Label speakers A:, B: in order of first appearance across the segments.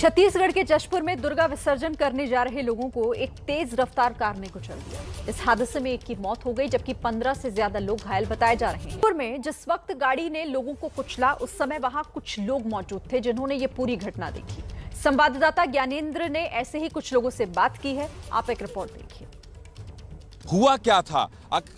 A: छत्तीसगढ़ के जशपुर में दुर्गा विसर्जन करने जा रहे लोगों को एक तेज रफ्तार कार ने कुचल दिया। इस हादसे में एक की मौत हो गई जबकि 15 से ज्यादा लोग घायल बताए जा रहे हैं। जशपुर में जिस वक्त गाड़ी ने लोगों को कुचला उस समय वहां कुछ लोग मौजूद थे जिन्होंने ये पूरी घटना देखी। संवाददाता ज्ञानेंद्र ने ऐसे ही कुछ लोगों से बात की है, आप एक रिपोर्ट देखिए।
B: हुआ क्या था,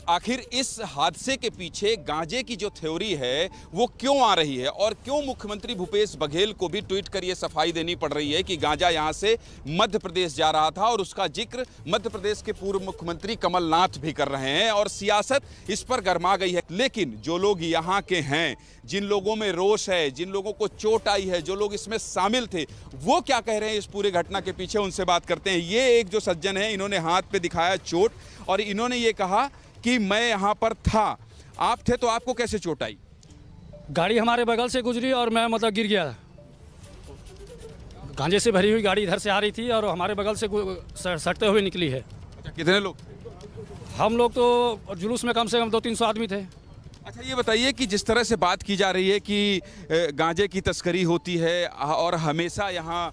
B: आखिर इस हादसे के पीछे गांजे की जो थ्योरी है वो क्यों आ रही है और क्यों मुख्यमंत्री भूपेश बघेल को भी ट्वीट कर ये सफाई देनी पड़ रही है कि गांजा यहां से मध्य प्रदेश जा रहा था और उसका जिक्र मध्य प्रदेश के पूर्व मुख्यमंत्री कमलनाथ भी कर रहे हैं और सियासत इस पर गर्मा गई है। लेकिन जो लोग यहाँ के हैं, जिन लोगों में रोष है, जिन लोगों को चोट आई है, जो लोग इसमें शामिल थे, वो क्या कह रहे हैं इस पूरे घटना के पीछे, उनसे बात करते हैं। ये एक जो सज्जन है, इन्होंने हाथ पे दिखाया चोट और इन्होंने ये कहा कि मैं यहाँ पर था। आप थे तो आपको कैसे चोट आई?
C: गाड़ी हमारे बगल से गुजरी और मैं गिर गया। गांजे से भरी हुई गाड़ी इधर से आ रही थी और हमारे बगल से सटते हुए निकली है।
B: अच्छा, कितने लोग?
C: हम लोग तो जुलूस में कम से कम 200-300 आदमी थे।
B: अच्छा, ये बताइए कि जिस तरह से बात की जा रही है कि गांजे की तस्करी होती है और हमेशा यहाँ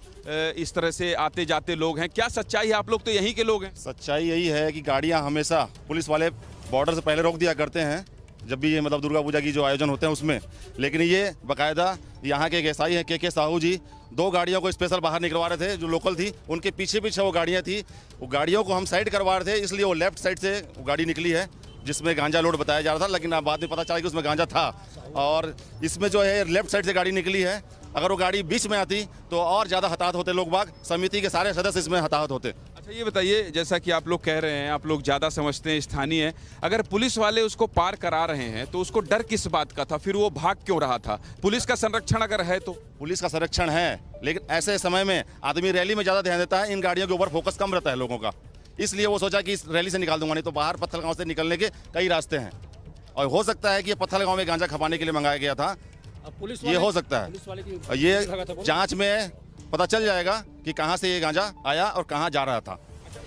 B: इस तरह से आते जाते लोग हैं, क्या सच्चाई है? आप लोग तो यहीं के लोग हैं।
D: सच्चाई यही है कि गाड़ियाँ हमेशा पुलिस वाले बॉर्डर से पहले रोक दिया करते हैं जब भी ये दुर्गा पूजा की जो आयोजन होते हैं उसमें। लेकिन ये बाकायदा यहाँ के एक एसआई हैं के साहू जी 2 गाड़ियों को स्पेशल बाहर निकलवा रहे थे जो लोकल थी, उनके पीछे पीछे वो गाड़ियाँ थी। वो गाड़ियों को हम साइड करवा रहे थे, इसलिए वो लेफ्ट साइड से वो गाड़ी निकली है जिसमें गांजा लोड बताया जा रहा था। लेकिन बाद में पता चला कि उसमें गांजा था और इसमें जो है लेफ्ट साइड से गाड़ी निकली है। अगर वो गाड़ी बीच में आती तो और ज़्यादा हताहत होते लोग बाग, समिति के सारे सदस्य इसमें हताहत होते।
B: अच्छा, ये बताइए, जैसा कि आप लोग कह रहे हैं, आप लोग ज़्यादा समझते हैं, स्थानीय हैं, अगर पुलिस वाले उसको पार करा रहे हैं तो उसको डर किस बात का था? फिर वो भाग क्यों रहा था? पुलिस का संरक्षण अगर है तो?
D: पुलिस का संरक्षण है, लेकिन ऐसे समय में आदमी रैली में ज़्यादा ध्यान देता है, इन गाड़ियों के ऊपर फोकस कम रहता है लोगों का। इसलिए वो सोचा कि इस रैली से निकाल दूंगा, नहीं तो बाहर पत्थलगांव से निकलने के कई रास्ते हैं और हो सकता है कि ये पत्थलगांव में गांजा खपाने के लिए मंगाया गया था। ये हो सकता है, ये जांच में पता चल जाएगा कि कहां से ये गांजा आया और कहां जा रहा था।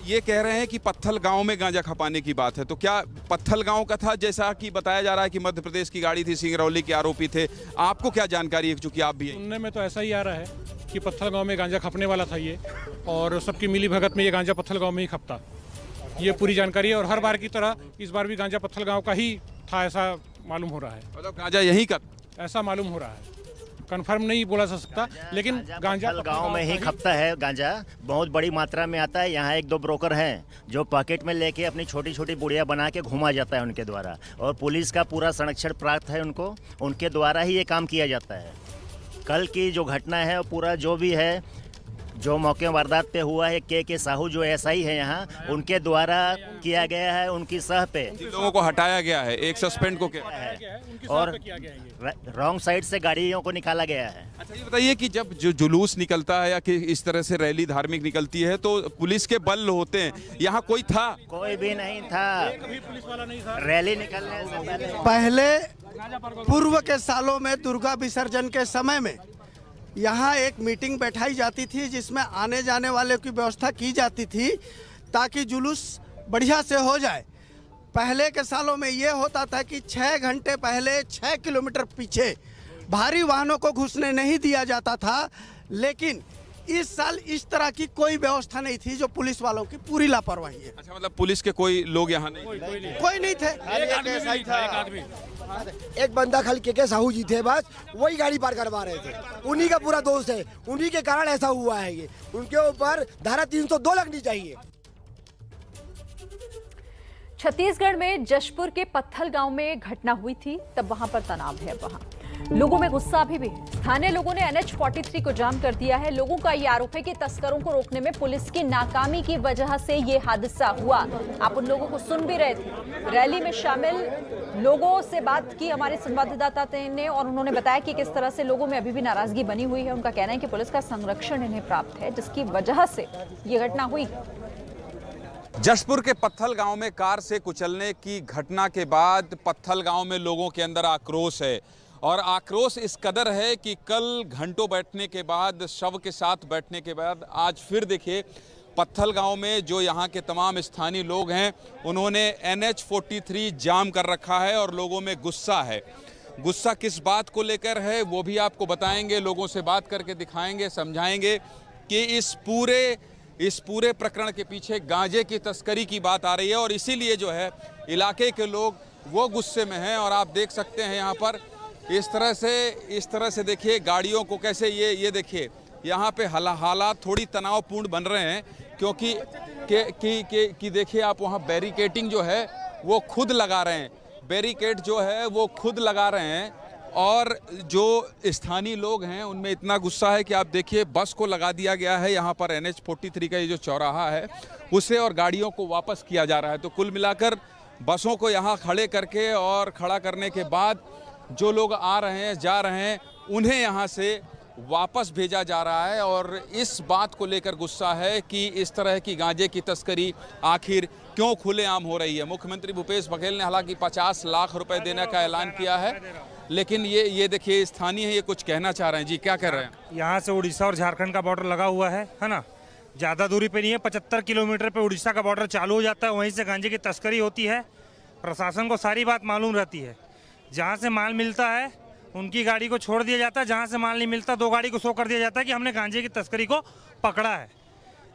B: ये कह रहे हैं कि पत्थलगांव में गांजा खपाने की बात है, तो क्या पत्थलगांव का था? जैसा कि बताया जा रहा है कि मध्य प्रदेश की गाड़ी थी, सिंगरौली के आरोपी थे। आपको क्या जानकारी है, चूंकि आप भी?
E: सुनने में तो ऐसा ही आ रहा है कि पत्थलगांव में गांजा खपने वाला था ये, और सबकी मिली भगत में ये गांजा पत्थलगांव में ही खपता। ये पूरी जानकारी है और हर बार की तरह इस बार भी गांजा पत्थलगांव का ही था, ऐसा मालूम हो रहा है।
B: मतलब गांजा यहीं का
E: ऐसा मालूम हो रहा है, कंफर्म नहीं बोला जा सकता, लेकिन गांजा
F: गांव में ही खपता है। गांजा बहुत बड़ी मात्रा में आता है। यहाँ 1-2 ब्रोकर हैं जो पॉकेट में लेके अपनी छोटी छोटी बुढ़िया बना के घुमा जाता है उनके द्वारा, और पुलिस का पूरा संरक्षण प्राप्त है उनको, उनके द्वारा ही ये काम किया जाता है। कल की जो घटना है पूरा जो भी है, जो मौके वारदात पे हुआ है, के साहू जो एसआई है यहाँ, उनके द्वारा किया गया है। उनकी सह पे
B: लोगों को हटाया गया है, एक सस्पेंड को क्या
F: है और रॉन्ग साइड से गाड़ियों को निकाला गया है।
B: अच्छा, ये बताइए कि जब जो जुलूस निकलता है या कि इस तरह से रैली धार्मिक निकलती है तो पुलिस के बल होते हैं, यहाँ कोई था?
F: कोई भी नहीं था, रैली निकलने से
G: पहले पूर्व के सालों में दुर्गा विसर्जन के समय में यहाँ एक मीटिंग बैठाई जाती थी जिसमें आने जाने वाले की व्यवस्था की जाती थी ताकि जुलूस बढ़िया से हो जाए। पहले के सालों में ये होता था कि 6 घंटे पहले 6 किलोमीटर पीछे भारी वाहनों को घुसने नहीं दिया जाता था, लेकिन इस साल इस तरह की कोई व्यवस्था नहीं थी, जो पुलिस वालों की पूरी लापरवाही है।
B: अच्छा, मतलब पुलिस के कोई लोग यहाँ नहीं?
G: कोई नहीं थे,
H: एक बंदा खाली के साहू जी थे, बस वही गाड़ी पार करवा रहे थे। उन्हीं का पूरा दोष है, उन्हीं के कारण ऐसा हुआ है। ये उनके ऊपर धारा 302 लगनी चाहिए।
A: छत्तीसगढ़ में जशपुर के पत्थलगांव में घटना हुई थी, तब वहां पर तनाव है। वहां लोगों में गुस्सा अभी भी। स्थानीय लोगों ने NH-43 को जाम कर दिया है। लोगों का यह आरोप है कि तस्करों को रोकने में पुलिस की नाकामी की वजह से यह हादसा हुआ। आप उन लोगों को सुन भी रहे थे। रैली में शामिल लोगों से बात की हमारे संवाददाता ने और उन्होंने बताया कि किस तरह से लोगों में अभी भी नाराजगी बनी हुई है। उनका कहना है कि पुलिस का संरक्षण इन्हें प्राप्त है, जिसकी वजह से ये घटना हुई।
B: जशपुर के पत्थलगांव में कार से कुचलने की घटना के बाद पत्थलगांव में लोगों के अंदर आक्रोश है और आक्रोश इस कदर है कि कल घंटों बैठने के बाद, शव के साथ बैठने के बाद, आज फिर देखिए पत्थलगांव में जो यहाँ के तमाम स्थानीय लोग हैं उन्होंने NH-43 जाम कर रखा है और लोगों में गुस्सा है। गुस्सा किस बात को लेकर है वो भी आपको बताएंगे, लोगों से बात करके दिखाएंगे, समझाएंगे। कि इस पूरे प्रकरण के पीछे गांजे की तस्करी की बात आ रही है और इसीलिए जो है इलाके के लोग वो गुस्से में हैं। और आप देख सकते हैं यहाँ पर इस तरह से देखिए गाड़ियों को कैसे ये देखिए यहाँ पे हालात थोड़ी तनावपूर्ण बन रहे हैं क्योंकि कि देखिए आप वहाँ बैरिकेटिंग जो है वो खुद लगा रहे हैं, बैरिकेड जो है वो खुद लगा रहे हैं। और जो स्थानीय लोग हैं उनमें इतना गुस्सा है कि आप देखिए बस को लगा दिया गया है यहाँ पर NH43 का ये जो चौराहा है उसे, और गाड़ियों को वापस किया जा रहा है। तो कुल मिलाकर बसों को यहाँ खड़े करके और खड़ा करने के बाद जो लोग आ रहे हैं जा रहे हैं उन्हें यहाँ से वापस भेजा जा रहा है। और इस बात को लेकर गुस्सा है कि इस तरह की गांजे की तस्करी आखिर क्यों खुलेआम हो रही है। मुख्यमंत्री भूपेश बघेल ने हालांकि 50 लाख रुपए देने का ऐलान किया है, लेकिन ये देखिए स्थानीय है, ये कुछ कहना चाह रहे हैं। जी क्या कर रहे हैं?
I: यहाँ से उड़ीसा और झारखंड का बॉर्डर लगा हुआ है ना, ज़्यादा दूरी पे नहीं है, 75 किलोमीटर पे उड़ीसा का बॉर्डर चालू हो जाता है, वहीं से गांजे की तस्करी होती है। प्रशासन को सारी बात मालूम रहती है, जहाँ से माल मिलता है उनकी गाड़ी को छोड़ दिया जाता है, जहाँ से माल नहीं मिलता 2 गाड़ी को शो कर दिया जाता है कि हमने गांजे की तस्करी को पकड़ा है।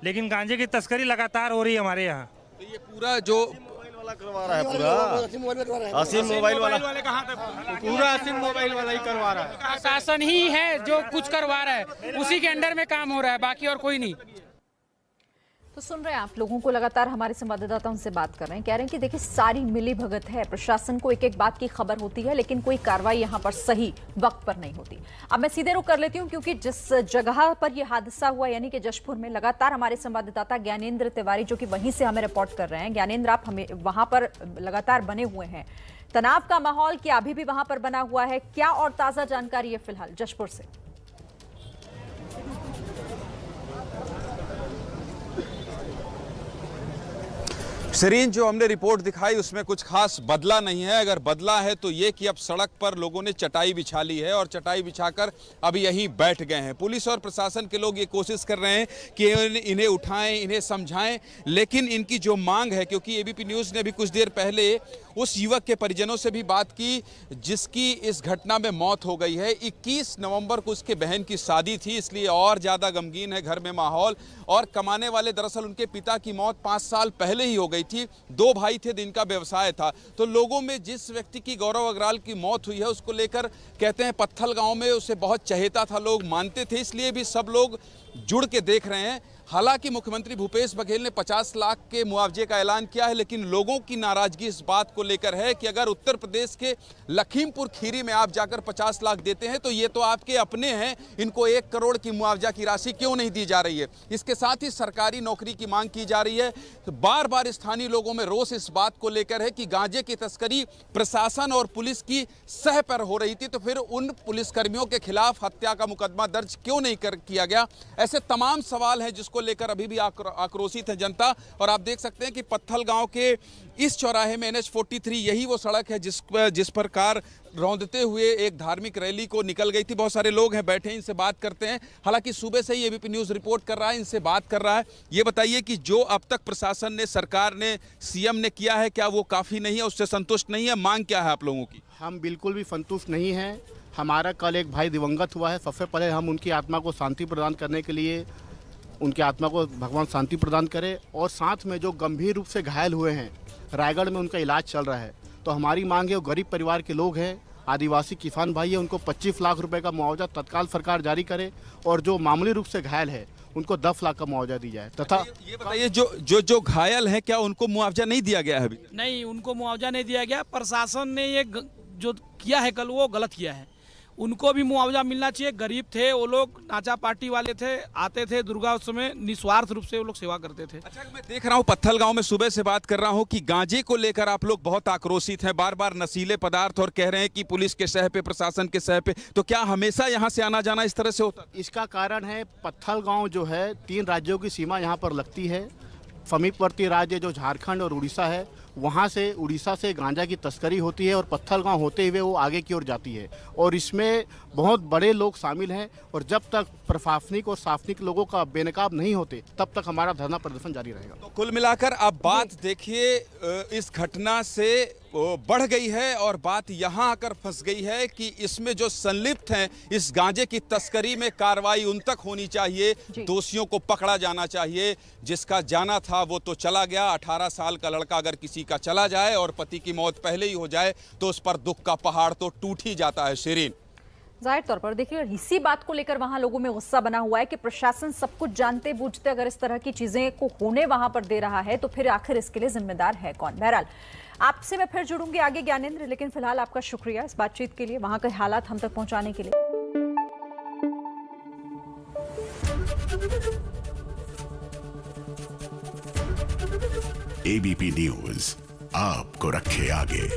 I: लेकिन गांजे की तस्करी लगातार हो रही है हमारे यहाँ।
B: तो ये पूरा जो
H: करवा रहा है पूरा असीम मोबाइल वाला
J: पूरा असीम मोबाइल वाला ही करवा रहा है। प्रशासन ही है जो कुछ करवा रहा है, उसी के अंडर में काम हो रहा है, बाकी और कोई नहीं।
A: तो सुन रहे हैं आप लोगों को, लगातार हमारे संवाददाता उनसे बात कर रहे हैं, कह रहे हैं कि देखिए सारी मिली भगत है, प्रशासन को एक एक बात की खबर होती है लेकिन कोई कार्रवाई यहाँ पर सही वक्त पर नहीं होती। अब मैं सीधे रुख कर लेती हूँ क्योंकि जिस जगह पर यह हादसा हुआ यानी कि जशपुर में, लगातार हमारे संवाददाता ज्ञानेंद्र तिवारी जो कि वहीं से हमें रिपोर्ट कर रहे हैं। ज्ञानेंद्र, आप हमें वहां पर लगातार बने हुए हैं, तनाव का माहौल क्या अभी भी वहां पर बना हुआ है, क्या और ताजा जानकारी है फिलहाल जशपुर से?
B: शरीन, जो हमने रिपोर्ट दिखाई उसमें कुछ खास बदला नहीं है। अगर बदला है तो ये कि अब सड़क पर लोगों ने चटाई बिछा ली है और चटाई बिछाकर अब यहीं बैठ गए हैं। पुलिस और प्रशासन के लोग ये कोशिश कर रहे हैं कि इन्हें उठाएं, इन्हें समझाएं, लेकिन इनकी जो मांग है, क्योंकि एबीपी न्यूज़ ने अभी कुछ देर पहले उस युवक के परिजनों से भी बात की जिसकी इस घटना में मौत हो गई है। 21 नवंबर को उसके बहन की शादी थी, इसलिए और ज़्यादा गमगीन है घर में माहौल। और कमाने वाले, दरअसल उनके पिता की मौत 5 साल पहले ही हो गई थी, 2 भाई थे जिनका व्यवसाय था। तो लोगों में जिस व्यक्ति की, गौरव अग्रवाल की मौत हुई है, उसको लेकर कहते हैं पत्थल गांव में उसे बहुत चहेता था, लोग मानते थे, इसलिए भी सब लोग जुड़ के देख रहे हैं। हालांकि मुख्यमंत्री भूपेश बघेल ने 50 लाख के मुआवजे का ऐलान किया है, लेकिन लोगों की नाराजगी इस बात को लेकर है कि अगर उत्तर प्रदेश के लखीमपुर खीरी में आप जाकर 50 लाख देते हैं तो ये तो आपके अपने हैं, इनको 1 करोड़ की मुआवजा की राशि क्यों नहीं दी जा रही है। इसके साथ ही सरकारी नौकरी की मांग की जा रही है। तो बार बार स्थानीय लोगों में रोष इस बात को लेकर है कि गांजे की तस्करी प्रशासन और पुलिस की सह पर हो रही थी, तो फिर उन पुलिसकर्मियों के खिलाफ हत्या का मुकदमा दर्ज क्यों नहीं किया गया। ऐसे तमाम सवाल हैं जिसको लेकर अभी भी आक्रोशित है जनता। और आप देख सकते हैं कि पत्थल गांव के इस चौराहे में NH43 यही वो सड़क है जिस पर कार रौंदते हुए एक धार्मिक रैली को निकल गई थी। बहुत सारे लोग हैं बैठे, इनसे बात करते हैं। हालांकि सुबह से ही एबीपी न्यूज़ रिपोर्ट कर रहा है, इनसे बात कर रहा है। ये बताइए कि जो अब तक प्रशासन ने, सरकार ने, सीएम ने किया है, क्या वो काफ़ी नहीं है, उससे संतुष्ट नहीं है? मांग क्या है आप लोगों की?
K: हम बिल्कुल भी संतुष्ट नहीं हैं। हमारा कल एक भाई दिवंगत हुआ है, सबसे पहले हम उनकी आत्मा को शांति प्रदान करने के लिए, उनकी आत्मा को भगवान शांति प्रदान करे। और साथ में जो गंभीर रूप से घायल हुए हैं, रायगढ़ में उनका इलाज चल रहा है। तो हमारी मांग है, वो गरीब परिवार के लोग हैं, आदिवासी किसान भाई है, उनको 25 लाख रुपए का मुआवजा तत्काल सरकार जारी करे। और जो मामूली रूप से घायल है उनको 10 लाख का मुआवजा दी जाए। तथा
B: ये बताइए, जो घायल है क्या उनको मुआवजा नहीं दिया गया है अभी?
J: नहीं, उनको मुआवजा नहीं दिया गया। प्रशासन ने ये जो किया है कल, वो गलत किया है। उनको भी मुआवजा मिलना चाहिए। गरीब थे वो लोग, नाचा पार्टी वाले थे, आते थे दुर्गा उत्सव में, निस्वार्थ रूप से वो लोग सेवा करते थे।
B: अच्छा, मैं देख रहा हूँ पत्थल गांव में सुबह से बात कर रहा हूँ कि गांजे को लेकर आप लोग बहुत आक्रोशित हैं, बार बार नशीले पदार्थ, और कह रहे हैं कि पुलिस के सह पे, प्रशासन के सह पे। तो क्या हमेशा यहाँ से आना जाना इस तरह से होता?
K: इसका कारण है, पत्थल गाँव जो है 3 राज्यों की सीमा यहाँ पर लगती है। समीपवर्ती राज्य जो झारखंड और उड़ीसा है वहाँ से उड़ीसा से गांजा की तस्करी होती है और पत्थलगांव होते हुए वो आगे की ओर जाती है और इसमें बहुत बड़े लोग शामिल हैं और जब तक प्रशासनिक और शासनिक लोगों का बेनकाब नहीं होते तब तक हमारा धरना प्रदर्शन जारी रहेगा।
B: तो कुल मिलाकर अब बात देखिए इस घटना से बढ़ गई है और बात यहां आकर फंस गई है कि इसमें जो संलिप्त हैं इस गांजे की तस्करी में कार्रवाई उन तक होनी चाहिए, दोषियों को पकड़ा जाना चाहिए। जिसका जाना था वो तो चला गया। 18 साल का लड़का अगर किसी का चला जाए और पति की मौत पहले ही हो जाए तो उस पर दुख का पहाड़ तो टूट ही जाता है। शिरीन,
A: जाहिर तौर पर देखिए इसी बात को लेकर वहां लोगों में गुस्सा बना हुआ है कि प्रशासन सब कुछ जानते बूझते अगर इस तरह की चीजें को होने वहां पर दे रहा है तो फिर आखिर इसके लिए जिम्मेदार है कौन। बहरहाल आपसे मैं फिर जुड़ूंगी आगे ज्ञानेंद्र, लेकिन फिलहाल आपका शुक्रिया इस बातचीत के लिए, वहां के हालात हम तक पहुंचाने के लिए।
L: एबीपी न्यूज आपको रखे आगे।